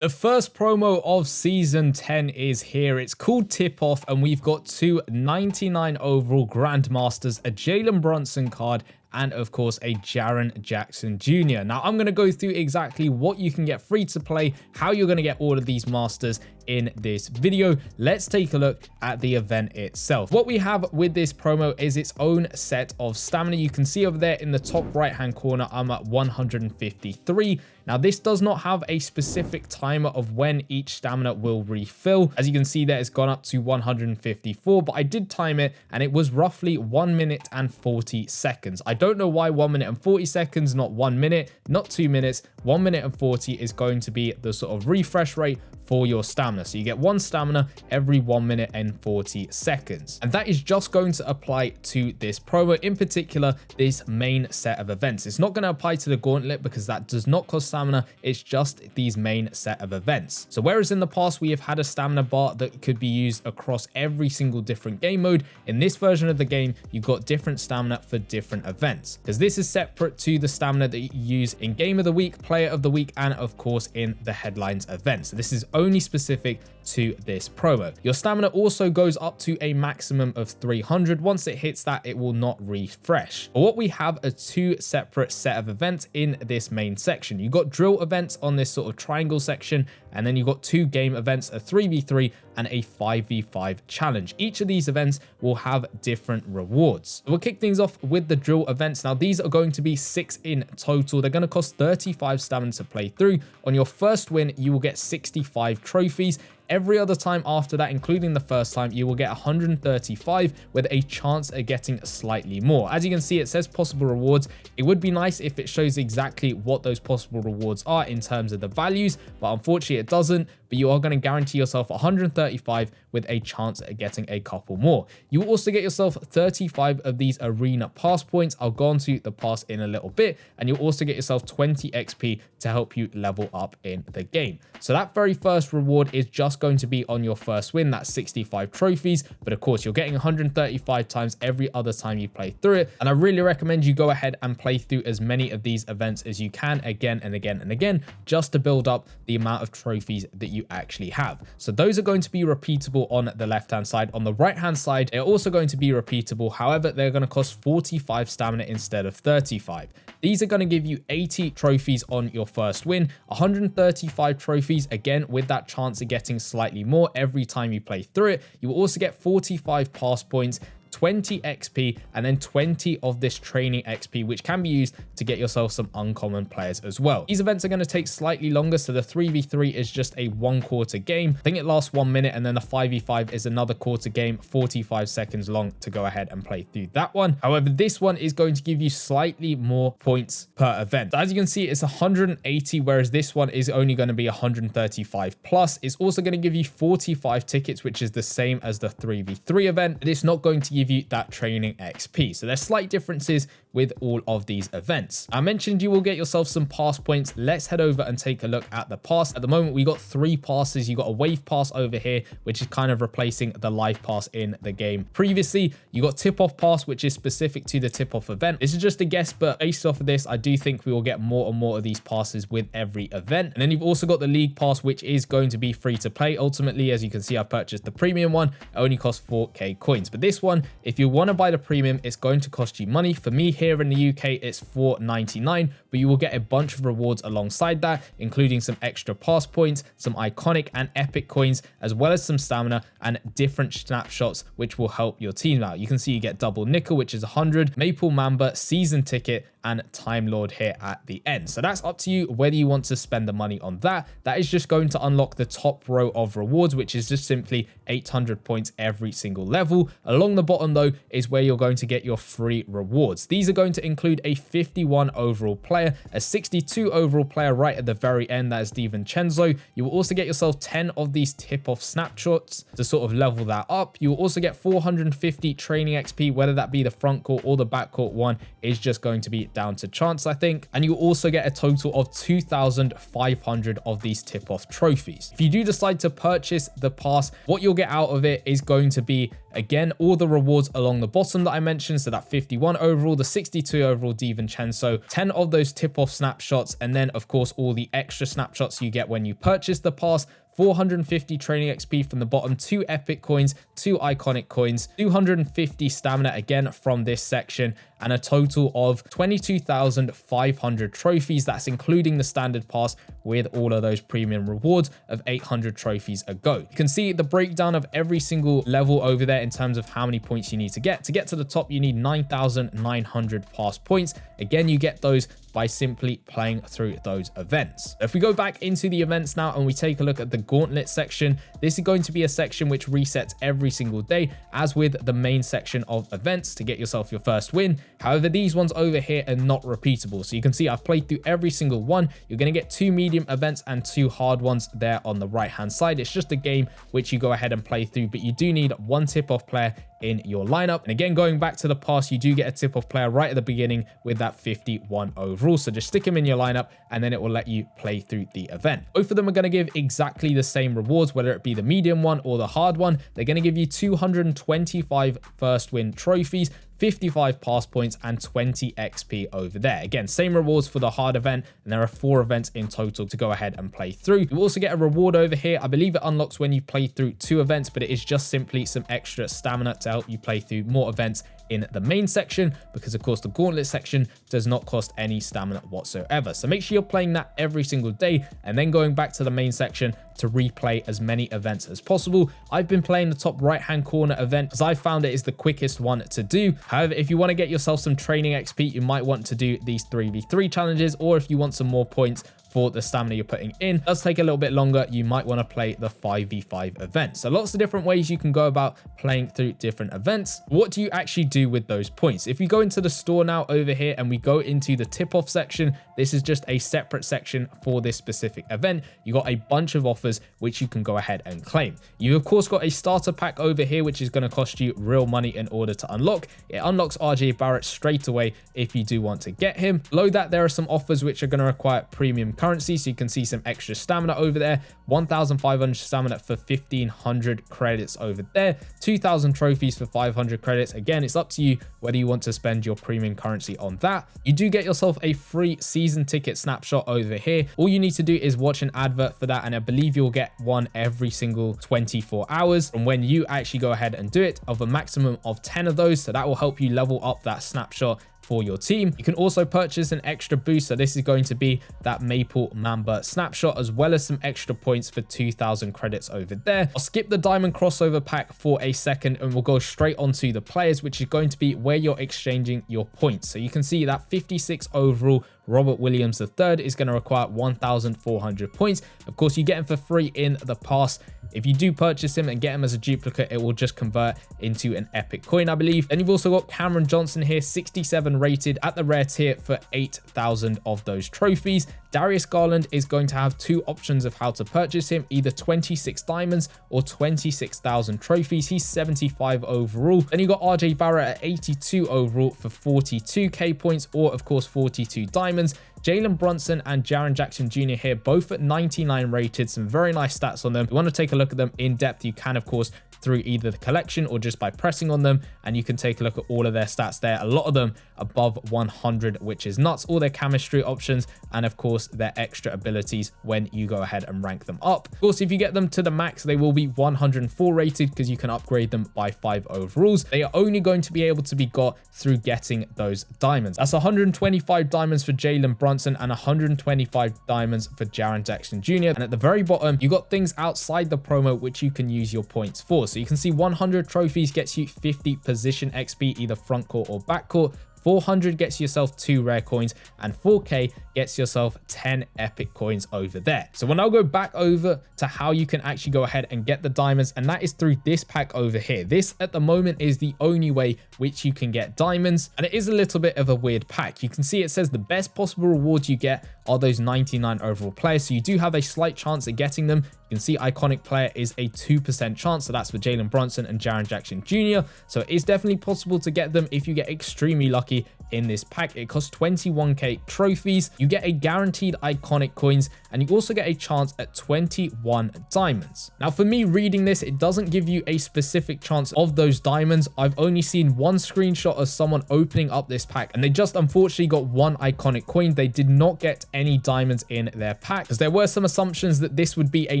The first promo of Season 10 is here. It's called Tip Off, and we've got two 99 overall Grandmasters, a Jalen Brunson card, and of course a Jaren Jackson Jr. Now I'm going to go through exactly what you can get free to play, how you're going to get all of these masters in this video. Let's take a look at the event itself. What we have with this promo is its own set of stamina. You can see over there in the top right hand corner, I'm at 153. Now this does not have a specific timer of when each stamina will refill. As you can see there, it's gone up to 154, but I did time it and it was roughly 1 minute and 40 seconds. I don't know why 1 minute and 40 seconds, not 1 minute, not 2 minutes. 1 minute and 40 is going to be the sort of refresh rate for your stamina. So you get one stamina every 1 minute and 40 seconds. And that is just going to apply to this promo, in particular, this main set of events. It's not going to apply to the Gauntlet because that does not cost stamina. It's just these main set of events. So whereas in the past, we have had a stamina bar that could be used across every single different game mode, in this version of the game, you've got different stamina for different events. Because this is separate to the stamina that you use in Game of the Week, Player of the Week, and of course in the Headlines event. So this is only specific to this promo. Your stamina also goes up to a maximum of 300. Once it hits that, it will not refresh. But what we have are two separate set of events in this main section. You've got drill events on this sort of triangle section, and then you've got two game events, a 3v3 and a 5v5 challenge. Each of these events will have different rewards. We'll kick things off with the drill events. Now these are going to be 6 in total. They're going to cost 35 stamina to play through. On your first win, you will get 65 trophies. Every other time after that, including the first time, you will get 135 with a chance of getting slightly more. As you can see, it says possible rewards. It would be nice if it shows exactly what those possible rewards are in terms of the values, but unfortunately it doesn't. But you are going to guarantee yourself 135 with a chance at getting a couple more. You will also get yourself 35 of these arena pass points. I'll go on to the pass in a little bit, and you'll also get yourself 20 XP to help you level up in the game. So that very first reward is just going to be on your first win. That's 65 trophies, but of course you're getting 135 times every other time you play through it. And I really recommend you go ahead and play through as many of these events as you can again and again and again, just to build up the amount of trophies that you actually have. So those are going to be repeatable on the left hand side. On the right hand side, they're also going to be repeatable. However, they're going to cost 45 stamina instead of 35. These are going to give you 80 trophies on your first win, 135 trophies, again with that chance of getting slightly more every time you play through it. You will also get 45 pass points, 20 XP, and then 20 of this training XP, which can be used to get yourself some uncommon players as well. These events are going to take slightly longer, so the 3v3 is just a 1 quarter game. I think it lasts 1 minute, and then the 5v5 is another quarter game, 45 seconds long to go ahead and play through that one. However, this one is going to give you slightly more points per event. So as you can see, it's 180, whereas this one is only going to be 135 plus. It's also going to give you 45 tickets, which is the same as the 3v3 event, but it's not going to give you that training XP. So there's slight differences with all of these events. I mentioned you will get yourself some pass points. Let's head over and take a look at the pass. At the moment, we got 3 passes. You got a wave pass over here, which is kind of replacing the live pass in the game previously. You got tip off pass, which is specific to the tip off event. This is just a guess, but based off of this, I do think we will get more and more of these passes with every event. And then you've also got the league pass, which is going to be free to play. Ultimately, as you can see, I've purchased the premium one. It only costs 4k coins, but this one, if you want to buy the premium, it's going to cost you money. For me here in the UK, it's $4.99, but you will get a bunch of rewards alongside that, including some extra pass points, some iconic and epic coins, as well as some stamina and different snapshots, which will help your team out. You can see you get double nickel, which is 100, Maple Mamba, season ticket, and Time Lord here at the end. So that's up to you whether you want to spend the money on that. That is just going to unlock the top row of rewards, which is just simply 800 points every single level. Along the bottom though is where you're going to get your free rewards. These are going to include a 51 overall player, a 62 overall player right at the very end, that is DiVincenzo. You will also get yourself 10 of these tip-off snapshots to sort of level that up. You will also get 450 training XP, whether that be the front court or the back court one is just going to be straight down to chance, I think. And you also get a total of 2,500 of these tip-off trophies. If you do decide to purchase the pass, what you'll get out of it is going to be, again, all the rewards along the bottom that I mentioned. So that 51 overall, the 62 overall DiVincenzo, 10 of those tip-off snapshots, and then of course all the extra snapshots you get when you purchase the pass. 450 training XP from the bottom, 2 epic coins, 2 iconic coins, 250 stamina again from this section, and a total of 22,500 trophies. That's including the standard pass with all of those premium rewards of 800 trophies a go. You can see the breakdown of every single level over there in terms of how many points you need to get. To get to the top, you need 9,900 pass points. Again, you get those by simply playing through those events. If we go back into the events now and we take a look at the Gauntlet section, this is going to be a section which resets every single day, as with the main section of events to get yourself your first win. However, these ones over here are not repeatable. So you can see I've played through every single one. You're going to get 2 medium events and 2 hard ones there on the right hand side. It's just a game which you go ahead and play through, but you do need 1 tip-off player in your lineup. And again, going back to the pass, you do get a tip-off player right at the beginning with that 51 overall. So just stick him in your lineup and then it will let you play through the event. Both of them are going to give exactly the same rewards, whether it be the medium one or the hard one. They're going to give you 225 first win trophies, 55 pass points, and 20 XP over there. Again, same rewards for the hard event, and there are 4 events in total to go ahead and play through. You also get a reward over here. I believe it unlocks when you play through 2 events, but it is just simply some extra stamina to help you play through more events in the main section, because of course the Gauntlet section does not cost any stamina whatsoever. So make sure you're playing that every single day and then going back to the main section to replay as many events as possible. I've been playing the top right hand corner event as I found it is the quickest one to do. However, if you want to get yourself some training XP, you might want to do these 3v3 challenges, or if you want some more points for the stamina you're putting in, it does take a little bit longer, you might want to play the 5v5 event. So lots of different ways you can go about playing through different events. What do you actually do with those points? If we go into the store now over here and we go into the tip-off section, this is just a separate section for this specific event. You got a bunch of offers which you can go ahead and claim. You of course got a starter pack over here which is going to cost you real money in order to unlock. It unlocks RJ Barrett straight away if you do want to get him. Below that, there are some offers which are going to require premium currency, so you can see some extra stamina over there, 1,500 stamina for 1,500 credits over there, 2,000 trophies for 500 credits. Again, it's up to you whether you want to spend your premium currency on that. You do get yourself a free season ticket snapshot over here. All you need to do is watch an advert for that, and I believe you'll get one every single 24 hours from when you actually go ahead and do it, of a maximum of 10 of those. So that will help you level up that snapshot for your team. You can also purchase an extra boost, so this is going to be that Maple Mamba snapshot, as well as some extra points for 2,000 credits over there. I'll skip the diamond crossover pack for a second and we'll go straight onto the players, which is going to be where you're exchanging your points. So you can see that 56 overall Robert Williams III is going to require 1,400 points. Of course, you get him for free in the pass. If you do purchase him and get him as a duplicate, it will just convert into an epic coin, I believe. Then you've also got Cameron Johnson here, 67 rated at the rare tier for 8,000 of those trophies. Darius Garland is going to have 2 options of how to purchase him, either 26 diamonds or 26,000 trophies. He's 75 overall. Then you got RJ Barrett at 82 overall for 42k points, or of course 42 diamonds. Jalen Brunson and Jaren Jackson Jr. here, both at 99 rated. Some very nice stats on them. If you want to take a look at them in depth, you can of course through either the collection or just by pressing on them, and you can take a look at all of their stats there. A lot of them above 100, which is nuts. All their chemistry options and of course their extra abilities when you go ahead and rank them up. Of course, if you get them to the max, they will be 104 rated because you can upgrade them by 5 overalls. They are only going to be able to be got through getting those diamonds. That's 125 diamonds for Jalen Brunson and 125 diamonds for Jaren Jackson Jr. And at the very bottom, you got things outside the promo which you can use your points for. So you can see 100 trophies gets you 50 position XP, either front court or back court. 400 gets yourself 2 rare coins, and 4k gets yourself 10 epic coins over there. So we'll now go back over to how you can actually go ahead and get the diamonds, and that is through this pack over here. This at the moment is the only way which you can get diamonds, and it is a little bit of a weird pack. You can see it says the best possible rewards you get are those 99 overall players, so you do have a slight chance at getting them. You can see iconic player is a 2% chance, so that's for Jalen Brunson and Jaren Jackson Jr. So it is definitely possible to get them if you get extremely lucky. in this pack. It costs 21k trophies. You get a guaranteed iconic coins, and you also get a chance at 21 diamonds. Now, for me reading this, it doesn't give you a specific chance of those diamonds. I've only seen one screenshot of someone opening up this pack, and they just unfortunately got one iconic coin. They did not get any diamonds in their pack, because there were some assumptions that this would be a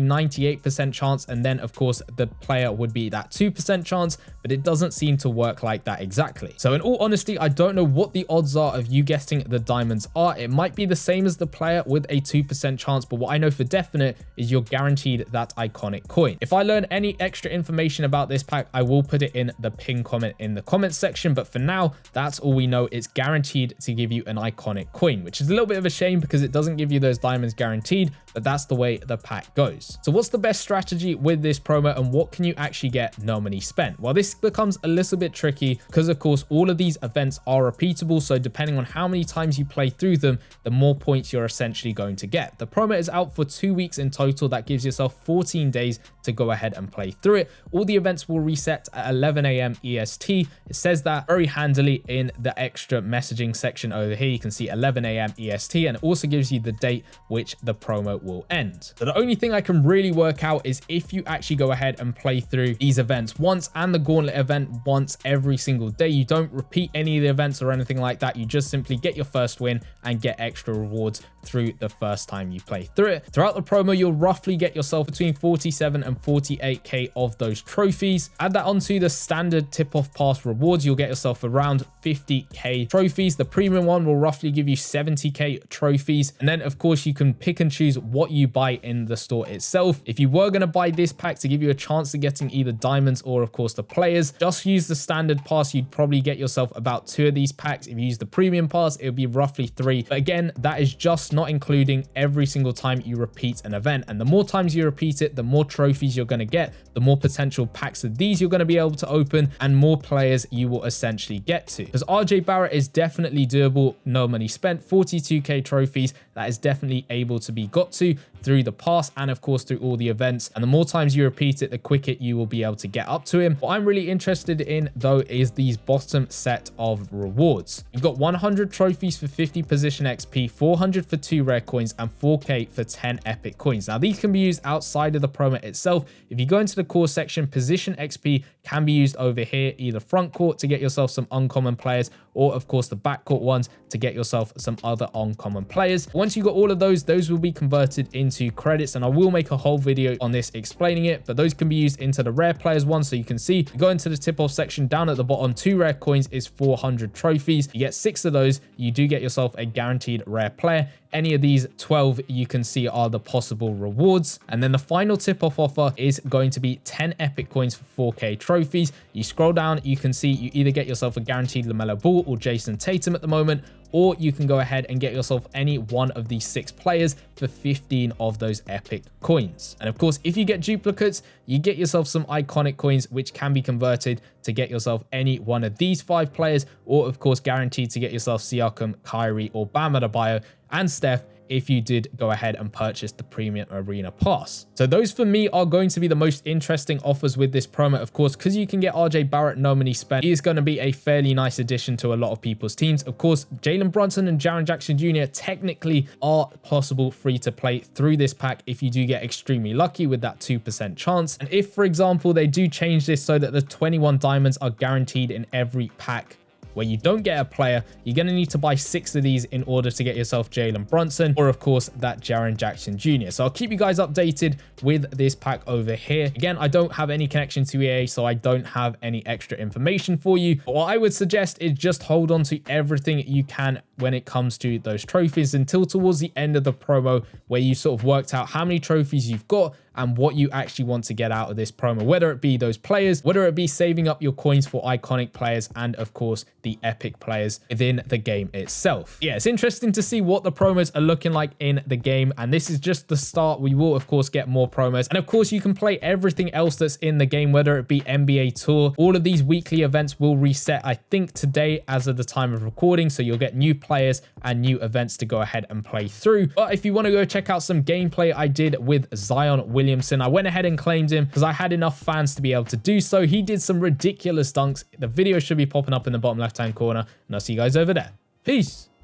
98% chance, and then of course the player would be that 2% chance, but it doesn't seem to work like that exactly. So in all honesty, I don't know what the odds are of you getting the diamonds are. It might be the same as the player with a 2% chance, but what I know for definite is you're guaranteed that iconic coin. If I learn any extra information about this pack, I will put it in the pinned comment in the comments section, but for now, that's all we know. It's guaranteed to give you an iconic coin, which is a little bit of a shame because it doesn't give you those diamonds guaranteed, but that's the way the pack goes. So what's the best strategy with this promo, and what can you actually get no money spent? Well, this becomes a little bit tricky because of course all of these events are repeatable, so depending on how many times you play through them, the more points you're essentially going to get. The promo is out for 2 weeks in total. That gives yourself 14 days to go ahead and play through it. All the events will reset at 11 a.m. EST. It says that very handily in the extra messaging section over here. You can see 11 a.m. EST, and it also gives you the date which the promo will end. So the only thing I can really work out is if you actually go ahead and play through these events once and the Gauntlet event once every single day. You don't repeat any of the events or anything like that. You just simply get your first win and get extra rewards through the first time you play through it. Throughout the promo, you'll roughly get yourself between 47 and 48k of those trophies. Add that onto the standard tip-off pass rewards, you'll get yourself around 50k trophies. The premium one will roughly give you 70k trophies, and then of course you can pick and choose what you buy in the store itself. If you were going to buy this pack to give you a chance of getting either diamonds or of course the players, just use the standard pass. You'd probably get yourself about 2 of these packs. If you use the premium pass, it would be roughly 3, but again, that is just not including every single time you repeat an event, and the more times you repeat it, the more trophies you're going to get, the more potential packs of these you're going to be able to open, and more players you will essentially get to. Because RJ Barrett is definitely doable, no money spent, 42k trophies, that is definitely able to be got to through the pass and of course through all the events, and the more times you repeat it, the quicker you will be able to get up to him. What I'm really interested in though is these bottom set of rewards. You've got 100 trophies for 50 position XP, 400 for 2 rare coins, and 4k for 10 epic coins. Now these can be used outside of the promo itself. If you go into the core section, position XP can be used over here, either front court to get yourself some uncommon players, or of course the backcourt ones to get yourself some other uncommon players. Once you got all of those will be converted into credits, and I will make a whole video on this explaining it, but those can be used into the rare players one. So you can see, you go into the tip-off section, down at the bottom, 2 rare coins is 400 trophies. You get 6 of those, you do get yourself a guaranteed rare player. Any of these 12 you can see are the possible rewards. And then the final tip-off offer is going to be 10 epic coins for 4k trophies. You scroll down, you can see you either get yourself a guaranteed LaMelo Ball or Jason Tatum at the moment, or you can go ahead and get yourself any one of these 6 players for 15 of those epic coins. And of course, if you get duplicates, you get yourself some iconic coins, which can be converted to get yourself any one of these 5 players, or of course guaranteed to get yourself Siakam, Kyrie, or Bam Adebayo and Steph if you did go ahead and purchase the premium arena pass. So those for me are going to be the most interesting offers with this promo. Of course, because you can get RJ Barrett no money spent, he is going to be a fairly nice addition to a lot of people's teams. Of course, Jalen Brunson and Jaren Jackson Jr. technically are possible free to play through this pack if you do get extremely lucky with that 2% chance. And if, for example, they do change this so that the 21 diamonds are guaranteed in every pack where you don't get a player, you're going to need to buy 6 of these in order to get yourself Jalen Brunson, or of course that Jaren Jackson Jr. So I'll keep you guys updated with this pack over here. Again, I don't have any connection to EA, so I don't have any extra information for you. But what I would suggest is just hold on to everything you can when it comes to those trophies until towards the end of the promo, where you sort of worked out how many trophies you've got and what you actually want to get out of this promo, whether it be those players, whether it be saving up your coins for iconic players, and of course the epic players within the game itself. Yeah, it's interesting to see what the promos are looking like in the game, and this is just the start. We will of course get more promos, and of course you can play everything else that's in the game, whether it be NBA Tour. All of these weekly events will reset, I think today as of the time of recording, so you'll get new players and new events to go ahead and play through. But if you want to go check out some gameplay I did with Zion Williamson, I went ahead and claimed him because I had enough fans to be able to do so. He did some ridiculous dunks. The video should be popping up in the bottom left hand corner, and I'll see you guys over there. Peace.